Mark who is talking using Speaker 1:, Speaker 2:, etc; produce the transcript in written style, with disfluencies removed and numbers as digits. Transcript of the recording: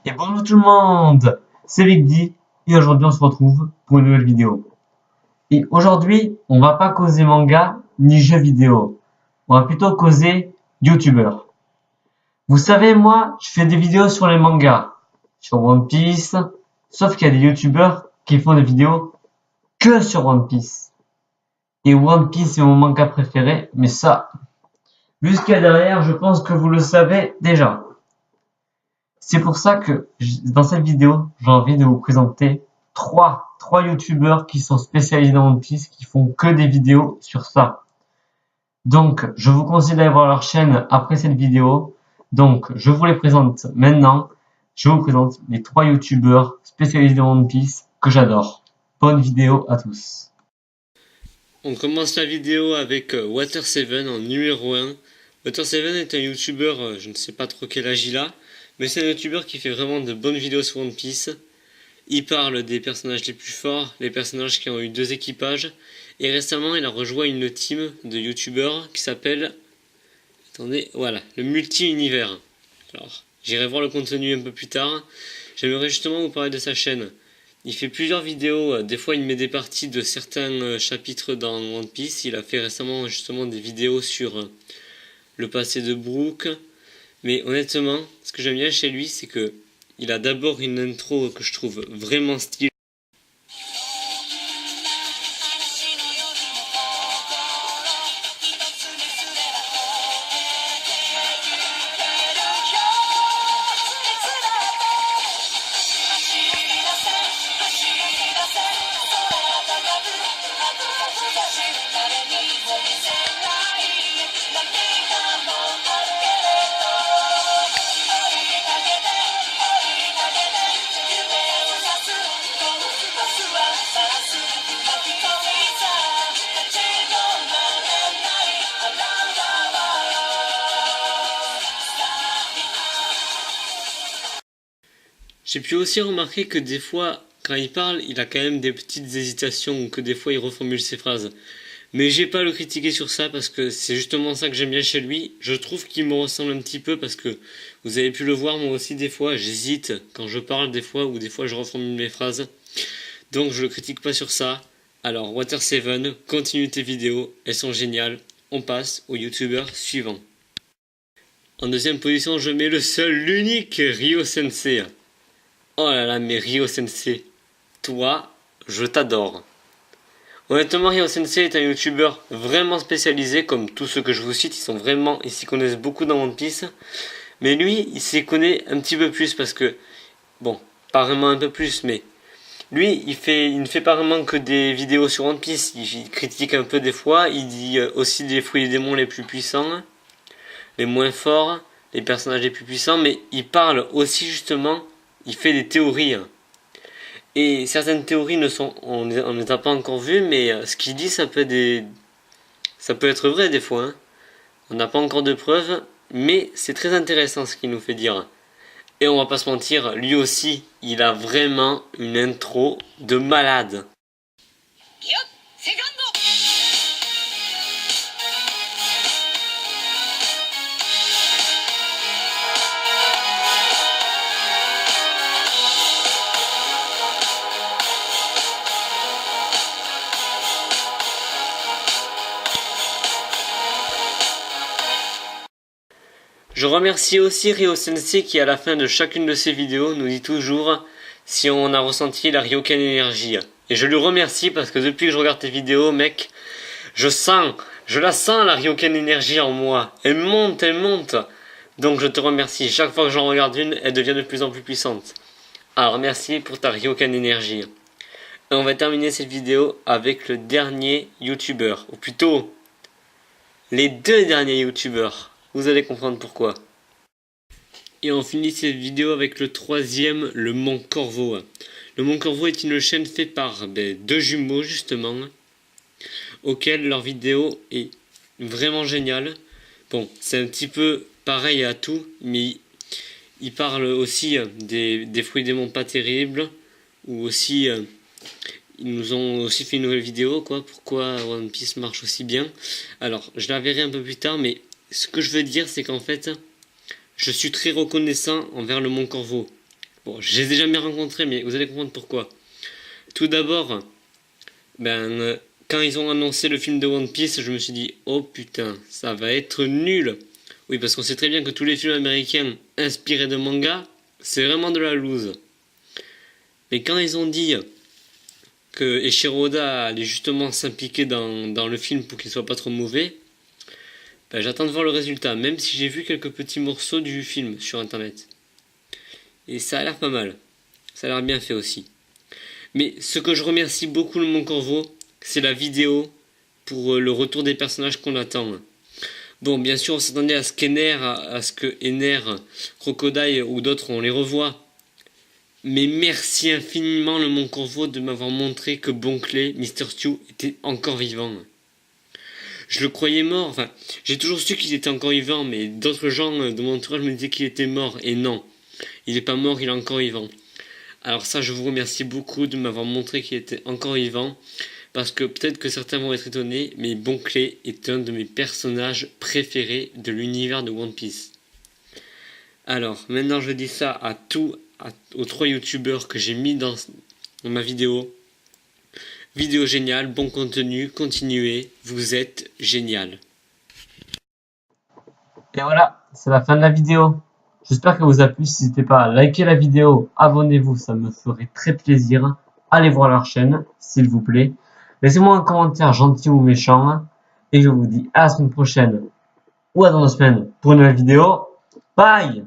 Speaker 1: Et bonjour tout le monde, c'est Vigdy et aujourd'hui on se retrouve pour une nouvelle vidéo. Et aujourd'hui, on va pas causer manga ni jeux vidéo, on va plutôt causer youtubeur. Vous savez, moi, je fais des vidéos sur les mangas, sur One Piece, sauf qu'il y a des youtubeurs qui font des vidéos que sur One Piece. Et One Piece est mon manga préféré, mais ça, vu ce qu'il y a derrière, je pense que vous le savez déjà. C'est pour ça que dans cette vidéo, j'ai envie de vous présenter trois youtubeurs qui sont spécialisés dans One Piece, qui font que des vidéos sur ça. Donc, je vous conseille d'aller voir leur chaîne après cette vidéo. Donc, je vous les présente maintenant. Je vous présente les trois youtubeurs spécialisés dans One Piece que j'adore. Bonne vidéo à tous.
Speaker 2: On commence la vidéo avec Water7 en numéro 1. Water7 est un youtubeur, je ne sais pas trop quel âge il a, mais c'est un youtubeur qui fait vraiment de bonnes vidéos sur One Piece. Il parle des personnages les plus forts, les personnages qui ont eu 2 équipages, et récemment il a rejoint une team de youtubeurs qui s'appelle, attendez, voilà, le multi-univers. Alors, j'irai voir le contenu un peu plus tard. J'aimerais justement vous parler de sa chaîne. Il fait plusieurs vidéos, des fois il met des parties de certains chapitres dans One Piece. Il a fait récemment justement des vidéos sur le passé de Brook. Mais honnêtement, ce que j'aime bien chez lui, c'est que il a d'abord une intro que je trouve vraiment stylée. J'ai pu aussi remarquer que des fois, quand il parle, il a quand même des petites hésitations ou que des fois il reformule ses phrases. Mais j'ai pas à le critiquer sur ça parce que c'est justement ça que j'aime bien chez lui. Je trouve qu'il me ressemble un petit peu parce que vous avez pu le voir, moi aussi des fois j'hésite quand je parle des fois ou des fois je reformule mes phrases. Donc je le critique pas sur ça. Alors Water7, continue tes vidéos, elles sont géniales. On passe au youtubeur suivant. En deuxième position, je mets le seul, l'unique Ryo Sensei. Oh là là, mais Ryo Sensei, toi, je t'adore. Honnêtement, Ryo Sensei est un youtubeur vraiment spécialisé, comme tous ceux que je vous cite, ils s'y connaissent beaucoup dans One Piece. Mais lui, il s'y connaît un petit peu plus parce que, bon, pas vraiment un peu plus, mais lui, il ne fait pas vraiment que des vidéos sur One Piece. Il critique un peu des fois, il dit aussi des fruits et démons les plus puissants, les moins forts, les personnages les plus puissants, mais il parle aussi justement, il fait des théories. Et certaines théories on ne les a pas encore vues, mais ce qu'il dit, ça peut être vrai des fois. Hein. On n'a pas encore de preuves, mais c'est très intéressant ce qu'il nous fait dire. Et on va pas se mentir, lui aussi, il a vraiment une intro de malade. Je remercie aussi Ryo Sensei qui à la fin de chacune de ses vidéos nous dit toujours si on a ressenti la Ryokan énergie. Et je lui remercie parce que depuis que je regarde tes vidéos, mec, je la sens la Ryokan énergie en moi. Elle monte, elle monte. Donc je te remercie. Chaque fois que j'en regarde une, elle devient de plus en plus puissante. Alors merci pour ta Ryokan énergie. Et on va terminer cette vidéo avec le dernier youtubeur, ou plutôt les 2 derniers youtubeurs. Vous allez comprendre pourquoi. Et on finit cette vidéo avec le 3e, le Mont Corvo. Le Mont Corvo est une chaîne faite par 2 jumeaux justement, auxquels leur vidéo est vraiment géniale. Bon, c'est un petit peu pareil à tout, mais ils parlent aussi des fruits des monts pas terribles, ou aussi ils nous ont aussi fait une nouvelle vidéo, quoi, pourquoi One Piece marche aussi bien. Alors, je la verrai un peu plus tard, mais ce que je veux dire, c'est qu'en fait, je suis très reconnaissant envers le Mont Corvo. Bon, je les ai jamais rencontrés, mais vous allez comprendre pourquoi. Tout d'abord, quand ils ont annoncé le film de One Piece, je me suis dit, oh putain, ça va être nul. Oui, parce qu'on sait très bien que tous les films américains inspirés de manga, c'est vraiment de la loose. Mais quand ils ont dit que Eiichiro Oda allait justement s'impliquer dans le film pour qu'il soit pas trop mauvais, j'attends de voir le résultat, même si j'ai vu quelques petits morceaux du film sur internet. Et ça a l'air pas mal. Ça a l'air bien fait aussi. Mais ce que je remercie beaucoup le Mon Corvo, c'est la vidéo pour le retour des personnages qu'on attend. Bon, bien sûr, on s'attendait à ce que Ener, Crocodile ou d'autres, on les revoit. Mais merci infiniment le Mon Corvo de m'avoir montré que Bonclay, Mr. Stew, était encore vivant. Je le croyais mort, enfin, j'ai toujours su qu'il était encore vivant, mais d'autres gens de mon entourage me disaient qu'il était mort, et non. Il n'est pas mort, il est encore vivant. Alors ça, je vous remercie beaucoup de m'avoir montré qu'il était encore vivant, parce que peut-être que certains vont être étonnés, mais Bonclay est un de mes personnages préférés de l'univers de One Piece. Alors, maintenant je dis ça aux 3 youtubeurs que j'ai mis dans ma vidéo. Vidéo géniale, bon contenu, continuez, vous êtes génial.
Speaker 1: Et voilà, c'est la fin de la vidéo. J'espère qu'elle vous a plu. N'hésitez pas à liker la vidéo, abonnez-vous, ça me ferait très plaisir. Allez voir leur chaîne, s'il vous plaît. Laissez-moi un commentaire gentil ou méchant. Et je vous dis à la semaine prochaine ou à dans 2 semaines pour une nouvelle vidéo. Bye!